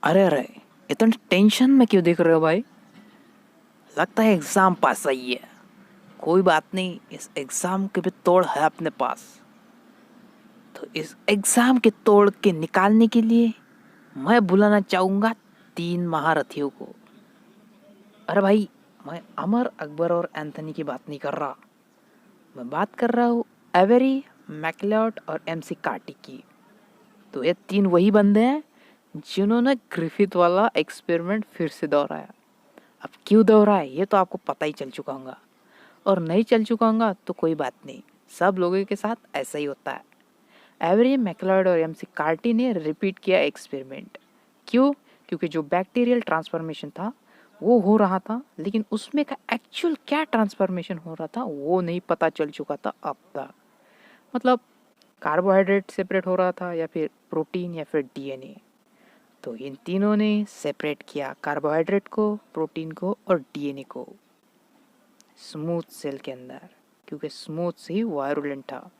अरे अरे, इतना टेंशन में क्यों दिख रहे हो भाई? लगता है एग्जाम पास आई है। कोई बात नहीं, इस एग्जाम के भी तोड़ है अपने पास। तो इस एग्जाम के तोड़ के निकालने के लिए मैं बुलाना चाहूंगा 3 महारथियों को। अरे भाई, मैं अमर, अकबर और एंथनी की बात नहीं कर रहा। मैं बात कर रहा हूँ एवेरी, मैकलियोड और एमसी कार्टी की। तो ये 3 वही बंदे हैं जिन्होंने ग्रिफिथ वाला एक्सपेरिमेंट फिर से दोहराया। अब क्यों दोहराया ये तो आपको पता ही चल चुका होगा, और नहीं चल चुका होगा तो कोई बात नहीं, सब लोगों के साथ ऐसा ही होता है। एवरी, मैकलॉयड और एमसी कार्टी ने रिपीट किया एक्सपेरिमेंट। क्यों? क्योंकि जो बैक्टीरियल ट्रांसफॉर्मेशन था वो हो रहा था, लेकिन उसमें का एक्चुअल क्या ट्रांसफॉर्मेशन हो रहा था वो नहीं पता चल चुका था अब तक। मतलब कार्बोहाइड्रेट सेपरेट हो रहा था, या फिर प्रोटीन, या फिर डीएनए। तो इन तीनों ने सेपरेट किया कार्बोहाइड्रेट को, प्रोटीन को और डीएनए को स्मूथ सेल के अंदर, क्योंकि स्मूथ से ही वायरुलेंट था।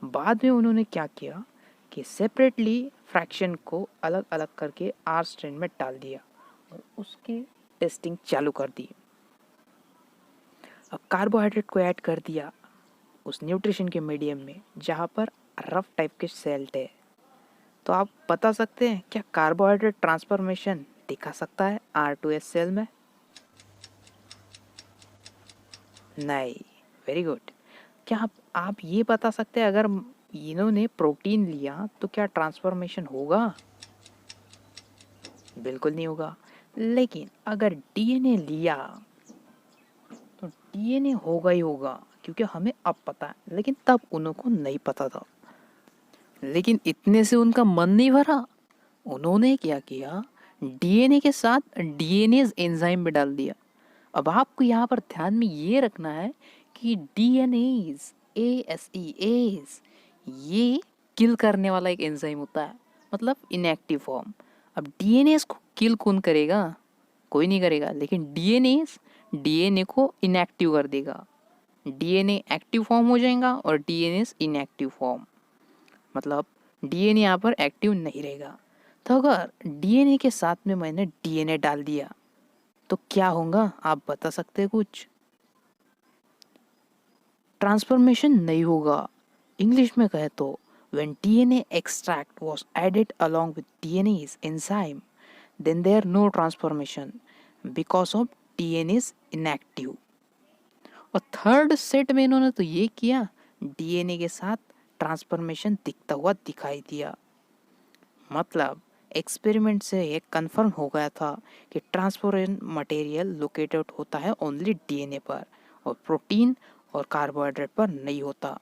बाद में उन्होंने क्या किया कि सेपरेटली फ्रैक्शन को अलग अलग करके आर स्ट्रेन में डाल दिया और उसकी टेस्टिंग चालू कर दी। अब कार्बोहाइड्रेट को ऐड कर दिया उस न्यूट्रिशन के मीडियम में जहाँ पर रफ टाइप के सेल थे। तो आप बता सकते हैं क्या कार्बोहाइड्रेट ट्रांसफॉर्मेशन दिखा सकता है R2S सेल में? नहीं। Very good. क्या आप ये बता सकते हैं अगर इन्होंने प्रोटीन लिया तो क्या ट्रांसफॉर्मेशन होगा? बिल्कुल नहीं होगा। लेकिन अगर डीएनए लिया तो डीएनए होगा ही होगा, क्योंकि हमें अब पता है, लेकिन तब उनको नहीं पता था। लेकिन इतने से उनका मन नहीं भरा। उन्होंने क्या किया, डीएनए के साथ डीएनएज एंजाइम में डाल दिया। अब आपको यहाँ पर ध्यान में ये रखना है कि डीएनएज, एएसईएज, ये किल करने वाला एक एंजाइम होता है, मतलब इनएक्टिव फॉर्म। अब डीएनएज को किल कौन करेगा? कोई नहीं करेगा, लेकिन डीएनएज डीएनए को इनएक्टिव कर देगा। डीएनए एक्टिव फॉर्म हो जाएगा और डीएनएज इनएक्टिव फॉर्म, मतलब डीएनए यहाँ पर एक्टिव नहीं रहेगा। तो अगर डीएनए के साथ में मैंने डीएनए डाल दिया तो क्या होगा, आप बता सकते हैं कुछ? ट्रांसफॉर्मेशन नहीं होगा। इंग्लिश में कहे तो when DNA extract was added along with DNA's enzyme, then there no transformation because of DNA is inactive। और थर्ड सेट में इन्होंने तो ये किया, डीएनए के साथ ट्रांसफॉर्मेशन दिखता हुआ दिखाई दिया। मतलब एक्सपेरिमेंट से ये कंफर्म हो गया था कि ट्रांसफॉर्मेशन मटेरियल लोकेटेड होता है ओनली डीएनए पर, और प्रोटीन और कार्बोहाइड्रेट पर नहीं होता।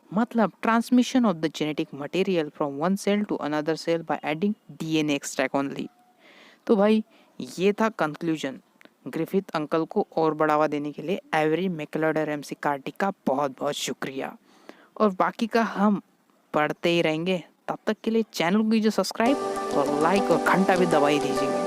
मतलब transmission of the genetic material from one cell to another cell by adding DNA extract only. तो भाई ये था कंक्लूजन। ग्रिफिथ अंकल को और बढ़ावा देने के लिए एवरी, मैकलियोड और एमसी कार्टी का बहुत बहुत शुक्रिया, और बाकी का हम पढ़ते ही रहेंगे। तब तक के लिए चैनल को कीजिए सब्सक्राइब और लाइक और घंटा भी दबाई दीजिएगा।